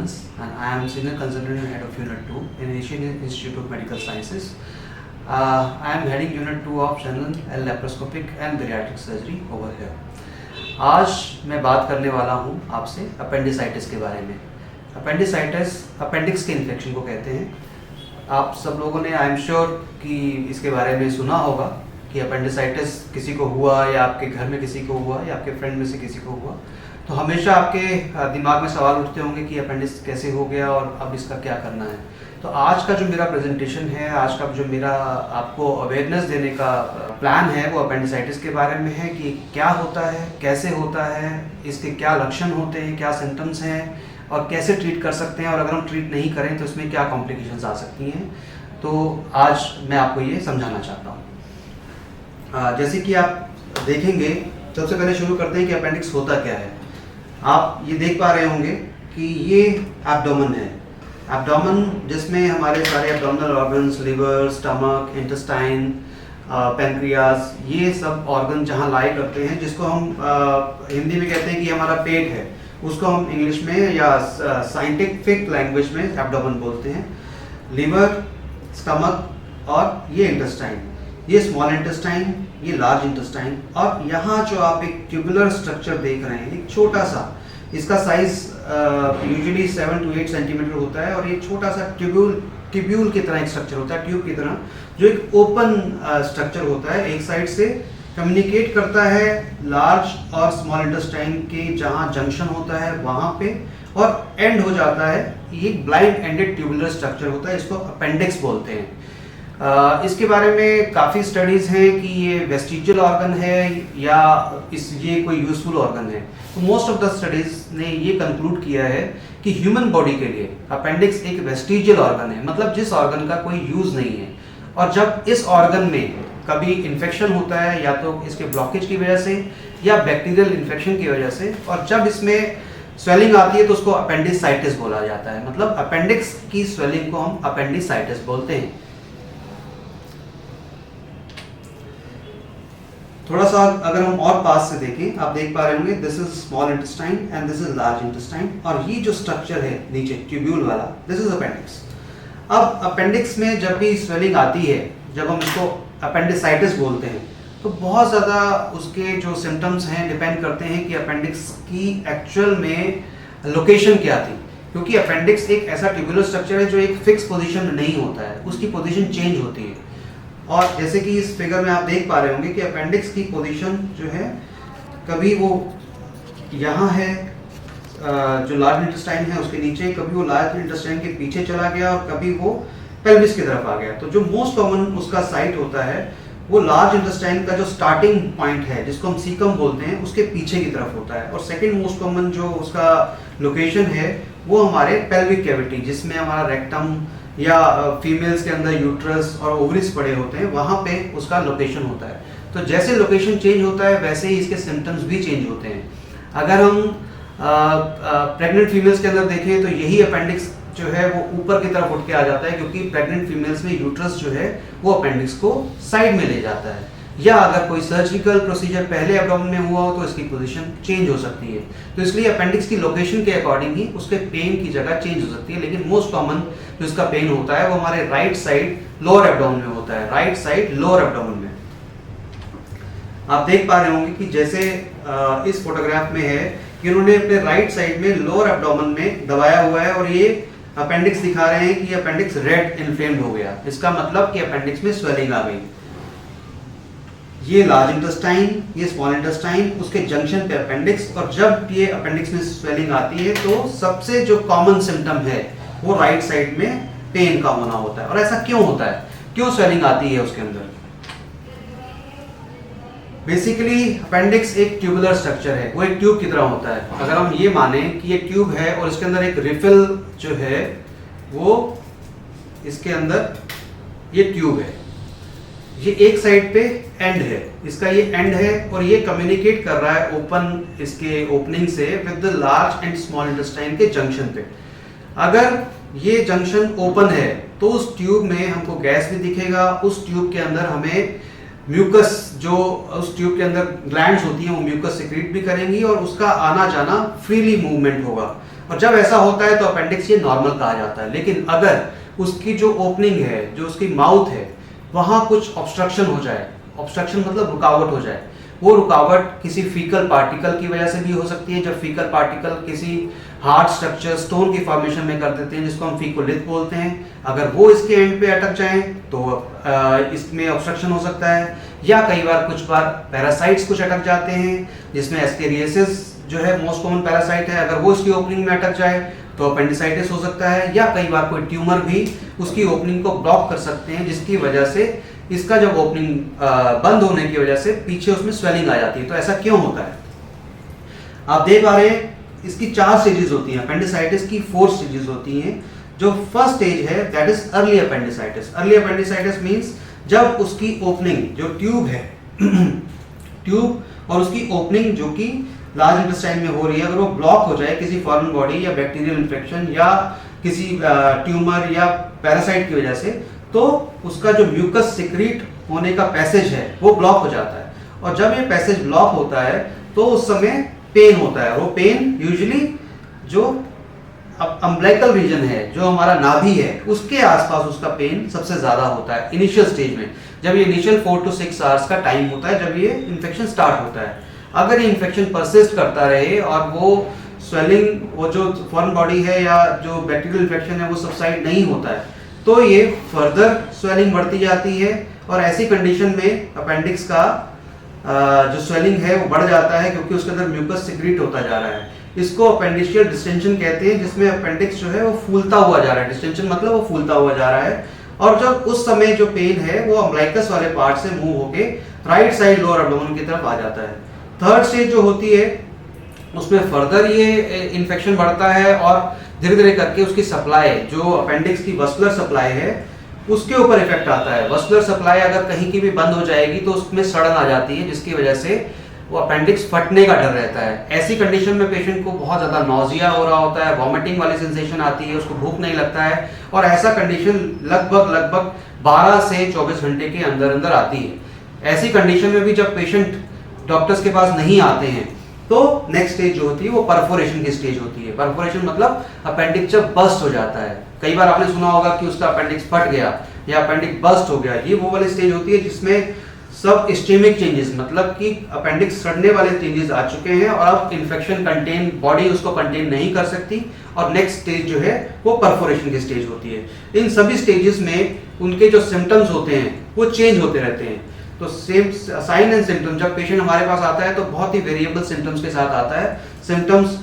Anand, and I am Senior Consultant and Head of Unit 2 in Asian Institute of Medical Sciences. I am heading Unit 2 of General and Laparoscopic and Bariatric Surgery over here. आज मैं बात करने वाला हूँ आपसे appendicitis के बारे में। अपेंडिसाइटिस अपेंडिक्स के इन्फेक्शन को कहते हैं। आप सब लोगों ने आई एम श्योर कि इसके बारे में सुना होगा कि अपेंडिसाइटिस किसी को हुआ या आपके घर में किसी को हुआ या आपके फ्रेंड में से किसी को हुआ, तो हमेशा आपके दिमाग में सवाल उठते होंगे कि अपेंडिक्स कैसे हो गया और अब इसका क्या करना है। तो आज का जो मेरा प्रेजेंटेशन है, आज का जो मेरा आपको अवेयरनेस देने का प्लान है, वो अपेंडिसाइटिस के बारे में है कि क्या होता है, कैसे होता है, इसके क्या लक्षण होते हैं, क्या सिम्टम्स हैं और कैसे ट्रीट कर सकते हैं, और अगर हम ट्रीट नहीं करें तो इसमें क्या कॉम्प्लिकेशंस आ सकती हैं। तो आज मैं आपको ये समझाना चाहता हूँ। जैसे कि आप देखेंगे, सबसे पहले शुरू करते हैं कि अपेंडिक्स होता क्या है। आप ये देख पा रहे होंगे कि ये एब्डोमेन है। एब्डोमेन जिसमें हमारे सारे abdominal organs, liver, stomach, intestine, pancreas, ये सब ऑर्गन जहाँ लाई करते हैं, जिसको हम हिंदी में कहते हैं कि हमारा पेट है, उसको हम इंग्लिश में या साइंटिफिक लैंग्वेज में एब्डोमेन बोलते हैं। लिवर, स्टमक और ये इंटेस्टाइन, ये स्मॉल इंटेस्टाइन, ये लार्ज इंटेस्टाइन, और यहाँ जो आप एक ट्यूबुलर स्ट्रक्चर देख रहे हैं, एक छोटा सा, इसका साइज यूजुअली 7 to 8 सेंटीमीटर होता है, और ये छोटा सा ट्यूब्यूल की तरह एक स्ट्रक्चर होता है, ट्यूब की तरह, जो एक ओपन स्ट्रक्चर होता है, एक साइड से कम्युनिकेट करता है लार्ज और स्मॉल इंटेस्टाइन के जहाँ जंक्शन होता है वहाँ पे, और एंड हो जाता है। ये एक ब्लाइंड एंडेड ट्यूबुलर स्ट्रक्चर होता है, इसको अपेंडिक्स बोलते हैं। इसके बारे में काफ़ी स्टडीज़ हैं कि ये वेस्टिजियल ऑर्गन है या ये कोई यूजफुल ऑर्गन है। तो मोस्ट ऑफ द स्टडीज़ ने ये कंक्लूड किया है कि ह्यूमन बॉडी के लिए अपेंडिक्स एक वेस्टिजियल ऑर्गन है, मतलब जिस ऑर्गन का कोई यूज़ नहीं है। और जब इस ऑर्गन में कभी इन्फेक्शन होता है, या तो इसके ब्लॉकेज की वजह से या बैक्टीरियल इन्फेक्शन की वजह से, और जब इसमें स्वेलिंग आती है तो उसको अपेंडिसाइटिस बोला जाता है। मतलब अपेंडिक्स की स्वेलिंग को हम अपेंडिसाइटिस बोलते हैं। थोड़ा सा अगर हम और पास से देखें, आप देख पा रहे होंगे, this is small intestine and this is large intestine, और ये जो स्ट्रक्चर है नीचे ट्यूब्यूल वाला, दिस इज अपेंडिक्स। अब अपेंडिक्स में जब भी स्वेलिंग आती है, जब हम इसको अपेंडिसाइटिस बोलते हैं, तो बहुत ज़्यादा उसके जो सिम्टम्स हैं डिपेंड करते हैं कि अपेंडिक्स की एक्चुअल में लोकेशन क्या थी। क्योंकि अपेंडिक्स एक ऐसा ट्यूब्यूलर स्ट्रक्चर है जो एक फिक्स पोजीशन में नहीं होता है, उसकी पोजीशन चेंज होती है। और जैसे कि इस फिगर में आप देख पा रहे होंगे कि अपेंडिक्स की पोजीशन जो है, कभी वो यहाँ है, जो लार्ज इंटेस्टाइन है उसके नीचे, कभी वो लार्ज इंटेस्टाइन के पीछे चला गया, और कभी वो पेल्विस की तरफ आ गया। तो जो मोस्ट कॉमन उसका साइट होता है, वो लार्ज इंटेस्टाइन का जो स्टार्टिंग पॉइंट है, जिसको हम सीकम बोलते हैं, उसके पीछे की तरफ होता है। और सेकेंड मोस्ट कॉमन जो उसका लोकेशन है, वो हमारे पेल्विक कैविटी, जिसमें हमारा रेक्टम या फीमेल्स के अंदर यूट्रस और ओवरीज पड़े होते हैं, वहाँ पे उसका लोकेशन होता है। तो जैसे लोकेशन चेंज होता है, वैसे ही इसके सिम्टम्स भी चेंज होते हैं। अगर हम प्रेग्नेंट फीमेल्स के अंदर देखें, तो यही अपेंडिक्स जो है वो ऊपर की तरफ उठ के आ जाता है, क्योंकि प्रेग्नेंट फीमेल्स में यूट्रस जो है वो अपेंडिक्स को साइड में ले जाता है। या अगर कोई सर्जिकल प्रोसीजर पहले एब्डोमेन में हुआ हो तो इसकी पोजीशन चेंज हो सकती है। तो इसलिए अपेंडिक्स की लोकेशन के अकॉर्डिंग ही उसके पेन की जगह चेंज हो सकती है। लेकिन मोस्ट कॉमन जो इसका पेन होता है वो हमारे राइट साइड लोअर एब्डोमेन में होता है, राइट साइड लोअर एब्डोमेन में। आप देख पा रहे होंगे कि जैसे इस फोटोग्राफ में है कि उन्होंने अपने राइट साइड में लोअर एब्डोमेन में दबाया हुआ है, और ये अपेंडिक्स दिखा रहे हैं कि अपेंडिक्स रेड इन्फ्लेम्ड हो गया। इसका मतलब कि अपेंडिक्स में स्वेलिंग आ गई। ये लार्ज इंटेस्टाइन, ये स्मॉल इंटेस्टाइन, उसके जंक्शन पे अपेंडिक्स, और जब ये अपेंडिक्स में स्वेलिंग आती है तो सबसे जो कॉमन सिम्टम है वो राइट साइड में पेन का होना होता है। और ऐसा क्यों होता है, क्यों स्वेलिंग आती है उसके अंदर? बेसिकली अपेंडिक्स एक ट्यूबुलर स्ट्रक्चर है, वो एक ट्यूब की तरह होता है। अगर हम ये माने कि ये ट्यूब है और इसके अंदर एक रिफिल जो है वो इसके अंदर ये ट्यूब है, ये एक साइड पे एंड है, इसका ये एंड है, और ये कम्युनिकेट कर रहा है ओपन, इसके ओपनिंग से with the large and small intestine के जंक्शन पे। अगर ये जंक्शन ओपन है तो उस ट्यूब में हमको गैस भी दिखेगा, उस ट्यूब के अंदर हमें म्यूकस, जो उस ट्यूब के अंदर ग्लैंड्स होती हैं वो म्यूकस सिक्रीट भी करेंगी, और उसका आना जाना फ्रीली मूवमेंट होगा। और जब ऐसा होता है तो अपेंडिक्स ये नॉर्मल कहा जाता है। लेकिन अगर उसकी जो ओपनिंग है, जो उसकी माउथ है, वहाँ कुछ ऑब्स्ट्रक्शन हो जाए, ऑब्स्ट्रक्शन मतलब रुकावट हो जाए, वो रुकावट किसी फीकल पार्टिकल की वजह से भी हो सकती है। जब फीकल पार्टिकल किसी हार्ड स्ट्रक्चर स्टोन की फॉर्मेशन में कर देते हैं जिसको हम फीकोलिथ बोलते हैं, अगर वो इसके एंड पे अटक जाए तो इसमें ऑब्स्ट्रक्शन हो सकता है। या कई बार कुछ बार पैरासाइट्स कुछ अटक जाते हैं जिसमें एस्केरियासिस जो है मोस्ट कॉमन पैरासाइट है, अगर वो इसकी ओपनिंग में अटक जाए तो अपेंडिसाइटिस हो सकता है। या कई बार कोई ट्यूमर भी उसकी ओपनिंग को ब्लॉक कर सकते हैं जिसकी वजह से इसका जब ओपनिंग बंद होने की वजह से पीछे उसमें स्वेलिंग आ जाती है। तो ऐसा क्यों होता है? आप देख पा रहे हैं इसकी 4 स्टेजेस होती हैं। अपेंडिसाइटिस की 4 स्टेजेस होती हैं। जो फर्स्ट स्टेज है that is early appendicitis. Early appendicitis means जब उसकी ओपनिंग जो ट्यूब है ट्यूब और उसकी ओपनिंग जो कि लार्ज इंटेस्टाइन में हो रही है, अगर वो ब्लॉक हो जाए किसी फॉरेन बॉडी या बैक्टीरियल इन्फेक्शन या किसी ट्यूमर या पैरासाइट की वजह से, तो उसका जो म्यूकस सिक्रीट होने का पैसेज है वो ब्लॉक हो जाता है। और जब ये पैसेज ब्लॉक होता है तो उस समय पेन होता है। वो पेन यूजुअली जो अम्बिलिकल रीजन है, जो हमारा नाभि है, उसके आसपास उसका पेन सबसे ज्यादा होता है इनिशियल स्टेज में। जब ये इनिशियल 4 to 6 आवर्स का टाइम होता है जब ये इन्फेक्शन स्टार्ट होता है। अगर ये इन्फेक्शन परसिस्ट करता रहे और वो स्वेलिंग, वो जो फॉरेन बॉडी है या जो बैक्टीरियल इन्फेक्शन है वो सबसाइड नहीं होता है, तो ये फर्दर स्वेलिंग बढ़ती जाती है और ऐसी कंडीशन में अपेंडिक्स का जो स्वेलिंग है वो बढ़ जाता है क्योंकि उसके अंदर म्यूकस सिक्रीट होता जा रहा है। इसको अपेंडिशियल डिस्टेंशन कहते हैं, जिसमें अपेंडिक्स जो है वो फूलता हुआ जा रहा है। डिस्टेंशन मतलब वो फूलता हुआ जा रहा है। और जब उस समय जो पेन है वो अम्बिलिकस वाले पार्ट से मूव होके राइट साइड लोअर एब्डोमेन की तरफ आ जाता है। थर्ड स्टेज जो होती है उसमें फर्दर ये इन्फेक्शन बढ़ता है और धीरे धीरे करके उसकी सप्लाई, जो अपेंडिक्स की वस्कुलर सप्लाई है, उसके ऊपर इफेक्ट आता है। वस्कुलर सप्लाई अगर कहीं की भी बंद हो जाएगी तो उसमें सड़न आ जाती है जिसकी वजह से वो अपेंडिक्स फटने का डर रहता है। ऐसी कंडीशन में पेशेंट को बहुत ज़्यादा नॉजिया हो रहा होता है, वॉमिटिंग वाली सेंसेशन आती है, उसको भूख नहीं लगता है और ऐसा कंडीशन लगभग 12 से 24 घंटे के अंदर अंदर आती है। ऐसी कंडीशन में भी जब पेशेंट डॉक्टर्स के पास नहीं आते हैं तो नेक्स्ट स्टेज जो होती है वो परफोरेशन की स्टेज होती है। परफोरेशन मतलब अपेंडिक्स जब बस्ट हो जाता है। कई बार आपने सुना होगा कि उसका अपेंडिक्स फट गया या अपेंडिक्स बस्ट हो गया। ये वो वाली स्टेज होती है जिसमें सब इस्टेमिक चेंजेस, मतलब कि अपेंडिक्स सड़ने वाले चेंजेस आ चुके हैं और अब इन्फेक्शन कंटेन, बॉडी उसको कंटेन नहीं कर सकती और नेक्स्ट स्टेज जो है वो परफोरेशन की स्टेज होती है। इन सभी स्टेजेस में उनके जो सिम्टम्स होते हैं वो चेंज होते रहते हैं। तो सेम साइन एंड सिम्टम्स, जब पेशेंट हमारे पास आता है तो बहुत ही वेरिएबल सिम्टम्स के साथ आता है। सिम्टम्स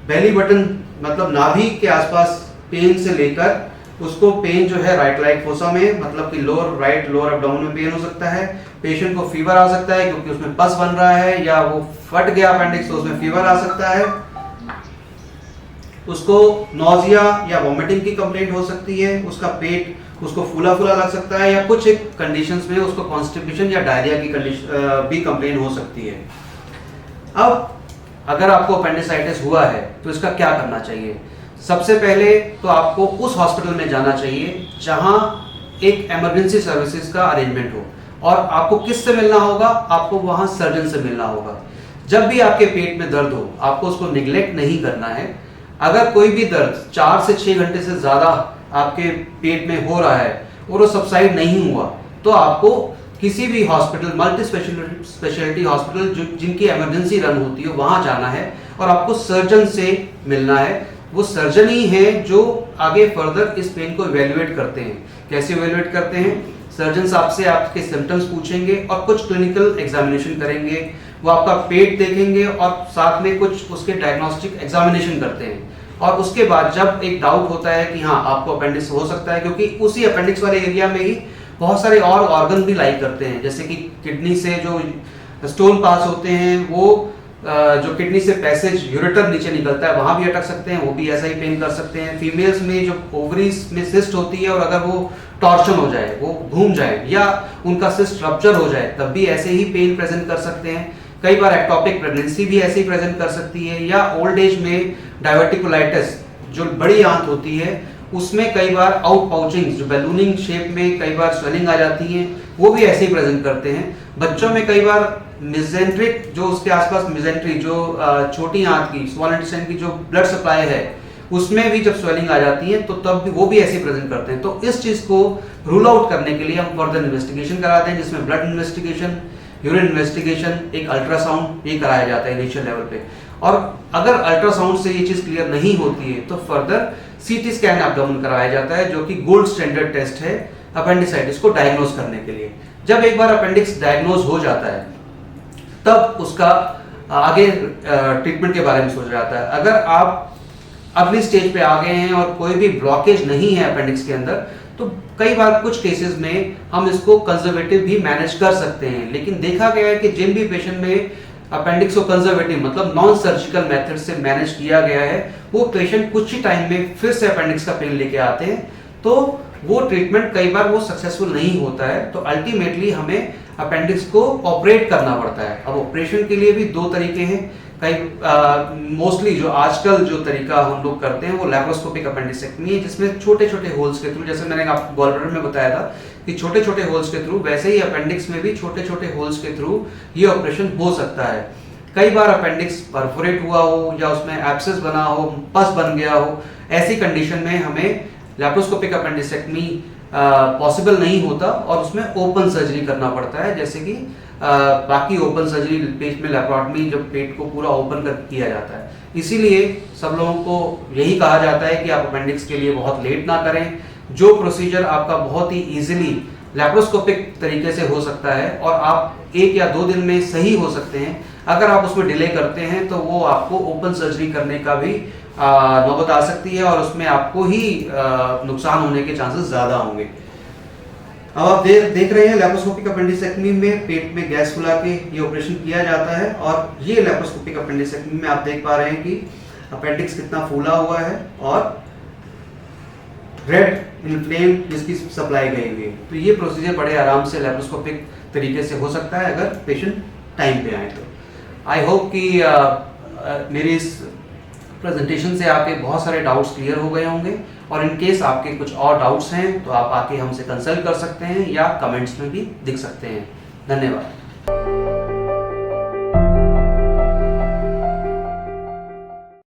बेली बटन मतलब नाभि के आसपास पेन से लेकर उसको पेन जो है राइट लाइक फोसा में, मतलब कि राइट लोअर एब्डोमेन में पेन हो सकता है। पेशेंट को फीवर आ सकता है क्योंकि उसमें पस बन रहा है, या वो फट गया अपेंडिक्स तो उसमें फीवर आ सकता है। उसको नॉजिया या वॉमिटिंग की कंप्लेंट हो सकती है, उसका पेट उसको फूला फूला लग सकता है, या कुछ एक कंडीशंस में उसको कॉन्स्टिपेशन या डायरिया की कंडीशन भी कंप्लेंट हो सकती है। अब अगर आपको अपेंडिसाइटिस हुआ है तो इसका क्या करना चाहिए? सबसे पहले तो आपको उस हॉस्पिटल में जाना चाहिए जहां एक इमरजेंसी सर्विसेज का अरेंजमेंट हो। और आपको किससे मिलना होगा? आपको वहां सर्जन से मिलना होगा। जब भी आपके पेट में दर्द हो आपको उसको निगलेक्ट नहीं करना है। अगर कोई भी दर्द 4 से 6 घंटे से ज़्यादा आपके पेट में हो रहा है और वो सबसाइड नहीं हुआ तो आपको किसी भी हॉस्पिटल, मल्टी स्पेशलिटी हॉस्पिटल जिनकी इमरजेंसी रन होती है वहाँ जाना है और आपको सर्जन से मिलना है। वो सर्जन ही है जो आगे फर्दर इस पेन को इवेल्युएट करते हैं। कैसे इवेल्युएट करते हैं? सर्जन आपसे आपके सिम्टम्स पूछेंगे और कुछ क्लिनिकल एग्जामिनेशन करेंगे। वो आपका पेट देखेंगे और साथ में कुछ उसके डायग्नोस्टिक एग्जामिनेशन करते हैं। और उसके बाद जब एक डाउट होता है कि हाँ आपको अपेंडिक्स हो सकता है, क्योंकि उसी अपेंडिक्स वाले एरिया में ही बहुत सारे और ऑर्गन भी लाई करते हैं, जैसे कि किडनी से जो स्टोन पास होते हैं वो जो किडनी से पैसेज यूरेटर नीचे निकलता है वहां भी अटक सकते हैं, वो भी ऐसा ही पेन कर सकते हैं। फीमेल्स में जो ओवरीज में सिस्ट होती है और अगर वो टॉर्शन हो जाए, वो घूम जाए या उनका सिस्ट रप्चर हो जाए तब भी ऐसे ही पेन प्रेजेंट कर सकते हैं। कई बार एक्टोपिक प्रेगनेंसी भी ऐसे ही प्रेजेंट कर सकती है, या ओल्ड एज में डायवर्टिकुलाइटिस जो बड़ी आंत होती है उसमें कई बार आउट पाउचिंग, जो बैलूनिंग शेप में कई बार स्वेलिंग आ जाती है, वो भी ऐसे ही प्रेजेंट करते हैं। बच्चों में कई बार मिजेंट्रिक, जो उसके आसपास मिजेंट्री जो छोटी आंत की, स्मॉल इंटेस्टाइन की जो ब्लड सप्लाई है उसमें भी जब स्वेलिंग आ जाती है तो तब भी वो भी ऐसे प्रेजेंट करते हैं। तो इस चीज़ को रूल आउट करने के लिए हम फर्दर इन्वेस्टिगेशन कराते हैं, जिसमें ब्लड इन्वेस्टिगेशन, यूरिन इन्वेस्टिगेशन, एक अल्ट्रासाउंड ये कराया जाता है इनिशियल लेवल पे। और अगर अल्ट्रासाउंड से ये चीज़ क्लियर नहीं होती है तो फर्दर सीटी स्कैन एब्डोमेन कराया जाता है, जो कि गोल्ड स्टैंडर्ड टेस्ट है अपेंडिसाइटिस को डायग्नोज करने के लिए। जब एक बार अपेंडिक्स डायग्नोज हो जाता है तब उसका आगे ट्रीटमेंट के बारे में सोचा जाता है। अगर आप अगली स्टेज पे आ गए हैं और कोई भी ब्लॉकेज नहीं है अपेंडिक्स के अंदर, तो कई बार कुछ केसेस में हम इसको कंजर्वेटिव भी मैनेज कर सकते हैं। लेकिन देखा गया है कि जिन भी पेशेंट में अपेंडिक्स को कंजर्वेटिव मतलब नॉन सर्जिकल मेथड से मैनेज किया गया है, वो पेशेंट कुछ ही टाइम में फिर से अपेंडिक्स का पेन लेके आते हैं, तो वो ट्रीटमेंट कई बार वो सक्सेसफुल नहीं होता है। तो अल्टीमेटली हमें अपेंडिक्स को ऑपरेट करना पड़ता है। अब ऑपरेशन के लिए भी दो तरीके हैं। कई मोस्टली जो आजकल जो तरीका हम लोग करते हैं वो लैप्रोस्कोपिक अपेंडिसेक्टमी है, जिसमें छोटे छोटे होल्स के थ्रू, जैसे मैंने आपको गॉलब्लैडर में बताया था कि छोटे छोटे होल्स के थ्रू, वैसे ही अपेंडिक्स में भी छोटे छोटे होल्स के थ्रू ये ऑपरेशन हो सकता है। कई बार अपेंडिक्स परफोरेट हुआ हो या उसमें एब्सेस बना हो, पस बन गया हो, ऐसी कंडीशन में हमें लैप्रोस्कोपिक अपेंडिसेक्टमी पॉसिबल नहीं होता और उसमें ओपन सर्जरी करना पड़ता है। जैसे कि बाकी ओपन सर्जरी पेट में लैप्रोटमी जब पेट को पूरा ओपन कर किया जाता है। इसीलिए सब लोगों को यही कहा जाता है कि आप अपेंडिक्स के लिए बहुत लेट ना करें। जो प्रोसीजर आपका बहुत ही इजीली लैप्रोस्कोपिक तरीके से हो सकता है और आप 1 या 2 दिन में सही हो सकते हैं, अगर आप उसमें डिले करते हैं तो वो आपको ओपन सर्जरी करने का भी नौबत आ सकती है और उसमें आपको ही नुकसान होने के चांसेस ज़्यादा होंगे। अब आप देख रहे हैं लैप्रोस्कोपिक अपेंडिसेक्टमी में पेट में गैस फुला के ये ऑपरेशन किया जाता है। और ये लैप्रोस्कोपिक अपेंडिसेक्टमी में आप देख पा रहे हैं कि अपेंडिक्स कितना फूला हुआ है और रेड इन्फ्लेम जिसकी सप्लाई गई हुई है। तो ये प्रोसीजर बड़े आराम से लैप्रोस्कोपिक तरीके से हो सकता है अगर पेशेंट टाइम पे आए तो। आई होप कि मेरी इस प्रेजेंटेशन से आपके बहुत सारे डाउट्स क्लियर हो गए होंगे, और इन केस आपके कुछ और डाउट्स हैं तो आप आके हमसे कंसल्ट कर सकते हैं या कमेंट्स में भी दिख सकते हैं। धन्यवाद।